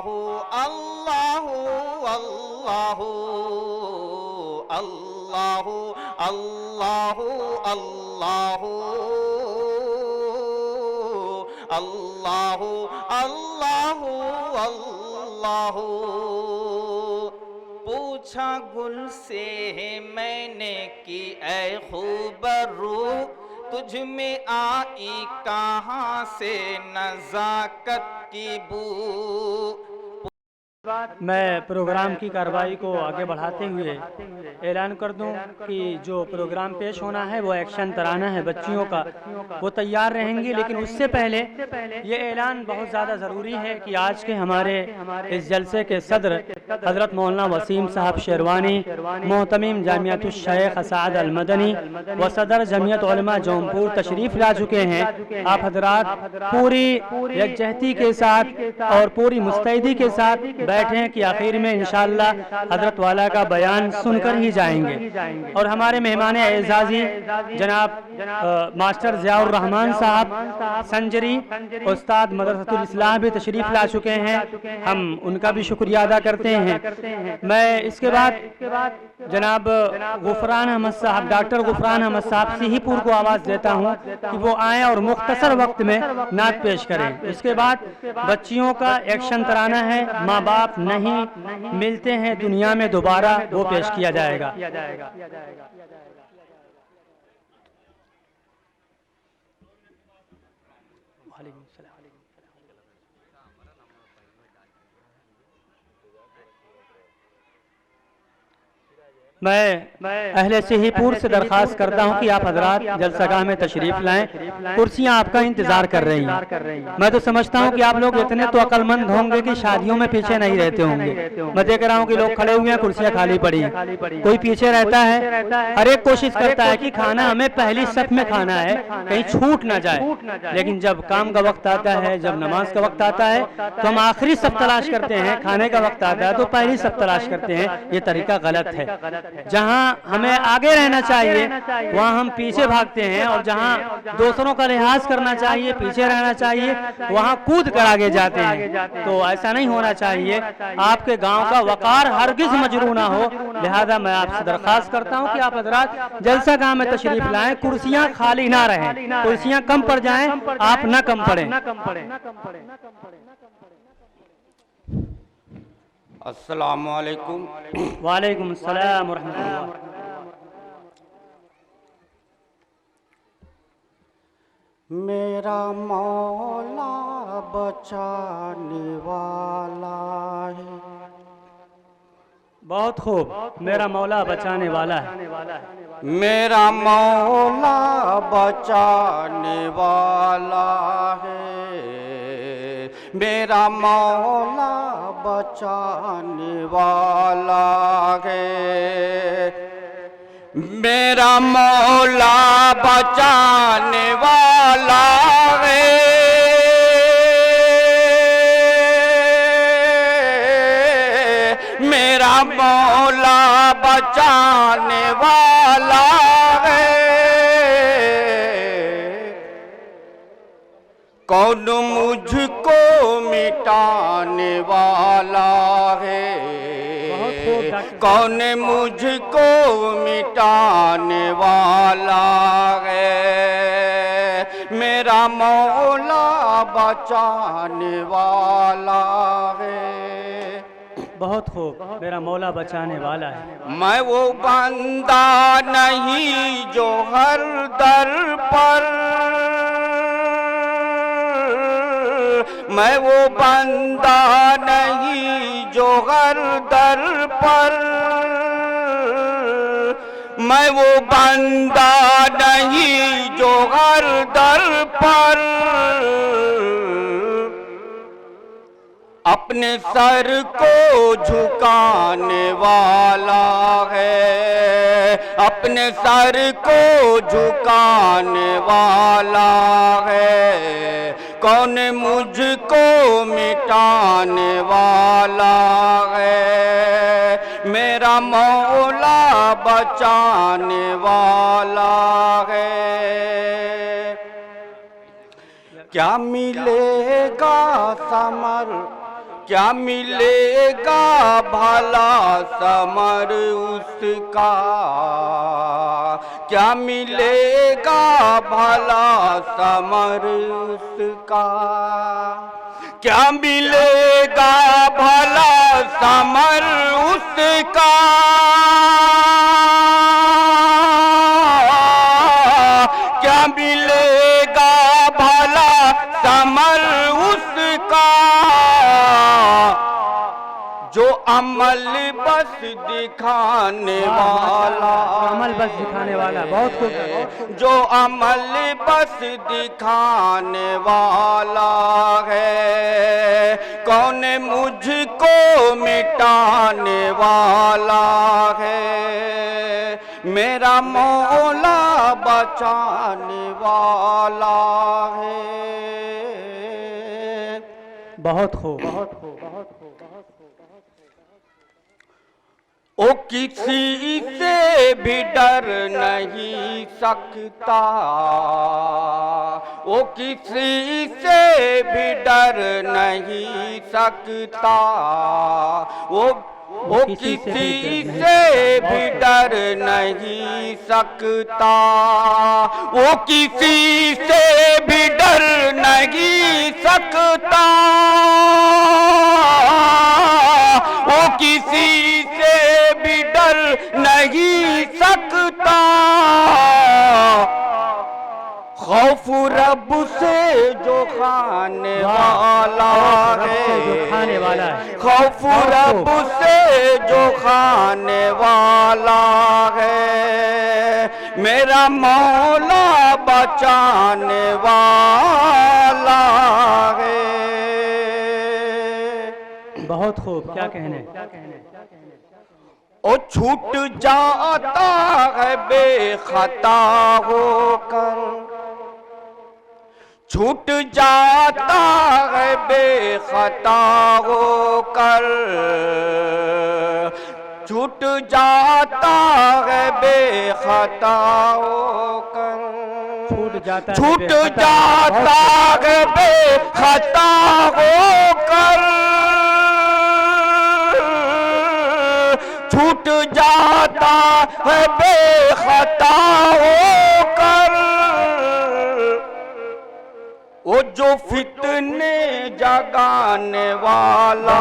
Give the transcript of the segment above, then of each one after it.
अल्लाहु अल्लाहु अल्लाहु अल्लाहु अल्लाहु अल्लाहु अल्लाहु अल्लाहु। पूछा गुल से मैंने कि ऐ खूबरू तुझ में आई कहाँ से नज़ाकत की बू। मैं प्रोग्राम की कार्रवाई को आगे बढ़ाते हुए ऐलान कर दूं कि जो प्रोग्राम पेश होना है वो एक्शन तराना है बच्चियों का, वो तैयार रहेंगी। लेकिन उससे पहले ये ऐलान बहुत ज़्यादा ज़रूरी है कि आज के हमारे इस जलसे के सदर हज़रत मौलाना वसीम साहब शेरवानी, मोहतमीम जामियातुश शेख असाद अल मदनी व सदर जमीयत उलमा जौनपुर तशरीफ़ ला चुके हैं। आप हजरात पूरी यकजहती के साथ और पूरी मुस्तैदी के साथ बैठें कि आखिर में इंशाअल्लाह हजरत वाला का बयान सुनकर ही जाएंगे। और हमारे मेहमान एजाजी जनाब मास्टर ज़ियाउर रहमान साहब संजरी उस्ताद मदरसतुल इस्लाम भी तशरीफ़ ला चुके हैं, हम उनका भी शुक्रिया अदा करते हैं। मैं इसके बाद जनाब गुफरान अहमद साहब, डॉक्टर गुफरान अहमद साहब सिहीपुर को आवाज़ देता हूँ कि वो आएँ और मुख्तसर वक्त में नात पेश करें। इसके बाद बच्चियों का एक्शन तराना है माँ बाप नहीं मिलते हैं दुनिया में दोबारा, वो पेश किया जाएगा। मैं अहले सिहीपुर से दरख्वास्त करता हूं कि आप हजरात जलसागाह में तशरीफ़ लाएं, कुर्सियां आपका इंतज़ार कर रही हैं। मैं तो समझता हूं कि आप लोग इतने तो अक्लमंद होंगे कि शादियों में पीछे नहीं रहते होंगे। मैं देख रहा हूं कि लोग खड़े हुए हैं, कुर्सियां खाली पड़ी हैं, कोई पीछे रहता है। हर एक कोशिश करता है कि खाना हमें पहली सफ में खाना है, कहीं छूट ना जाए। लेकिन जब काम का वक्त आता है, जब नमाज का वक्त आता है तो हम आखिरी सफ तलाश करते हैं, खाने का वक्त आता है तो पहली सफ तलाश करते हैं। ये तरीका गलत है। जहां हमें आगे रहना चाहिए वहां हम पीछे भागते हैं, और जहां दूसरों का लिहाज करना चाहिए, पीछे रहना चाहिए, वहां कूद कर आगे जाते हैं। तो ऐसा नहीं होना चाहिए। आपके गांव का वकार हरगिज मजरू ना हो। लिहाजा मैं आपसे दरख्वास्त करता हूं कि आप हजरात जलसा गांव में तशरीफ लाएं, कुर्सियां खाली ना रहें, कुर्सियां कम पड़ जाएं, आप न कम पड़ें। अस्सलामु अलैकुम। वालेकुम अस्सलाम व रहमतुल्लाह। मेरा मौला बचाने वाला है। बहुत खूब, मेरा मौला बचाने वाला है। मेरा मौला बचाने वाला है। मेरा मौला बचाने वाला है। मेरा मौला बचाने वाला है। मेरा मौला बचाने वाला है। कौन मुझको मिटाने वाला है। कौन मुझको मिटाने वाला है। मेरा मौला बचाने वाला है। बहुत खूब, मेरा मौला बचाने वाला है। मैं वो बंदा नहीं जो हर दर पर, मैं वो बंदा नहीं जो हर दर पर, मैं वो बंदा नहीं जो हर दर पर अपने सर को झुकाने वाला है। अपने सर को झुकाने वाला है। कौन मुझको मिटाने वाला है। मेरा मौला बचाने वाला है। क्या मिलेगा समर, क्या मिलेगा भला समर उसका, क्या मिलेगा भला समर उसका, क्या मिलेगा भला समर उसका, क्या मिलेगा भला समर उसका, जो अमल बस दिखाने वाला, अमल बस दिखाने वाला, बहुत खूब, जो अमल बस दिखाने वाला है, कौन मुझको मिटाने वाला है, मेरा मौला बचाने वाला है। बहुत खूब, बहुत खूब, बहुत खूब। ओ किसी से भी डर नहीं सकता, ओ किसी से भी डर नहीं सकता, वो किसी से भी डर नहीं सकता, वो किसी से भी डर नहीं सकता, वो किसी से भी डर नहीं सकता, खौफ रब से जो खाने वाला है, खौफ रब से जो खाने वाला है, मेरा मौला बचाने वाला है। बहुत खूब, क्या कहने। ओ छूट जाता है बेखता होकर, छूट जाता है बेखता होकर, छूट जाता है बेखता होकर, छूट जाता है बेखता होकर, छूट जाता है बेखता होकर, वो जो फितने जगाने वाला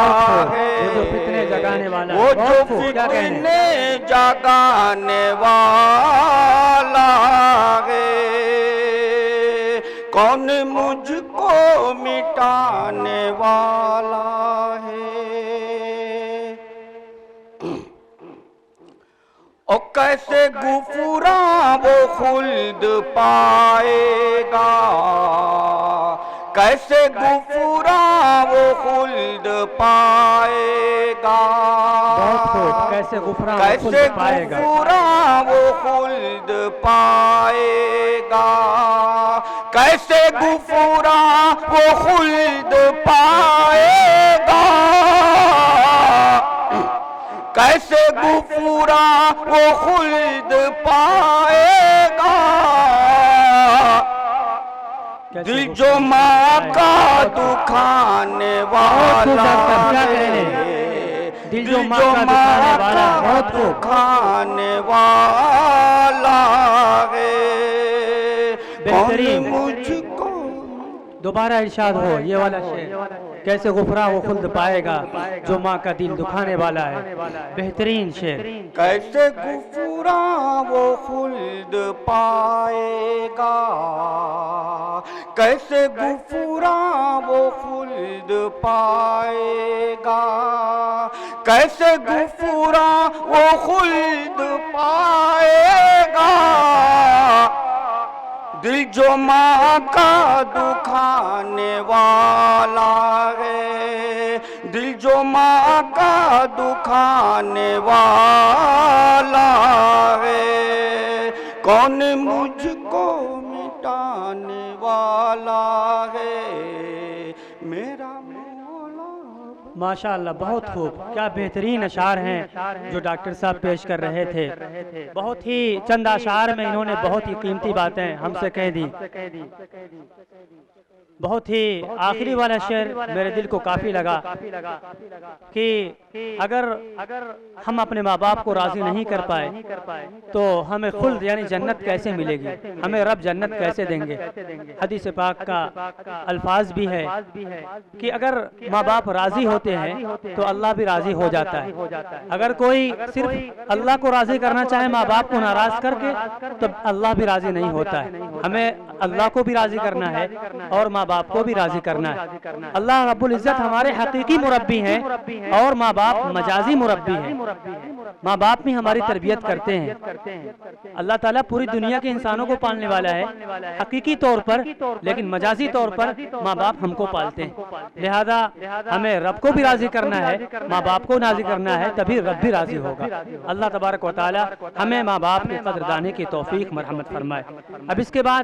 है, जो फितने जगाने वाला, वो जो फितने जगाने वाला है, कौन मुझको मिटाने वाला है। और कैसे गुफुरा वो खुल्द पाएगा, कैसे गुफुरा वो खुल्द पाएगा, कैसे गुफुरा वो खुल्द पाएगा, कैसे गुफुरा वो खुल्द पाएगा, कैसे गुफुरा वो खुल्द पाएगा, दिल जो माँ का दुखाने वाला है, दिल जो माँ का दुखाने वाला है, बेहतरीन मुझको। दोबारा इरशाद हो ये वाला शेर, कैसे गुफरा वो खुल्द पाएगा जो माँ का दिल दुखाने वाला है। बेहतरीन शेर। कैसे गुफरा वो खुल्द पाएगा, कैसे गुफरा वो खुल्द पाएगा, कैसे गुफरा वो खुल्द पाएगा, दिल जो माँ का दुखाने वाला है, दिल जो माँ का दुखाने वाला है, कौन मुझको मिटाने वाला है, मेरा माशाअल्लाह, बहुत खूब। क्या बेहतरीन अशार हैं जो डॉक्टर साहब पेश कर रहे थे। बहुत ही चंद अशार में इन्होंने बहुत ही कीमती बातें हमसे कह दी। बहुत ही आखिरी वाला शेर मेरे दिल को काफ़ी लगा कि अगर हम अपने माँ बाप को राज़ी नहीं कर पाए तो हमें खुल्द यानी जन्नत कैसे मिलेगी, हमें रब जन्नत कैसे देंगे। हदीस पाक का अल्फाज भी है कि अगर माँ बाप राज़ी होते हैं तो अल्लाह भी राज़ी हो जाता है। अगर कोई सिर्फ अल्लाह को राज़ी करना चाहे माँ बाप को नाराज़ करके तो अल्लाह भी राज़ी नहीं होता है। हमें अल्लाह को भी राज़ी करना है और माँ बाप को भी राज़ी करना है। अल्लाह रब्बुल इज़्ज़त हमारे हकीकी मुरब्बी हैं और माँ बाप मजाजी मुरब्बी हैं। माँ बाप भी हमारी तरबियत करते हैं। अल्लाह ताला पूरी दुनिया के इंसानों को पालने वाला है हकीकी तौर पर, लेकिन मजाजी तौर पर माँ बाप हमको पालते हैं। लिहाजा हमें रब को भी राज़ी करना है, माँ बाप को राज़ी करना है, तभी रब भी राज़ी होगा। अल्लाह तबारक व तआला हमें माँ बाप की कदरदानी की तौफीक मरहमत फरमाए। अब इसके बाद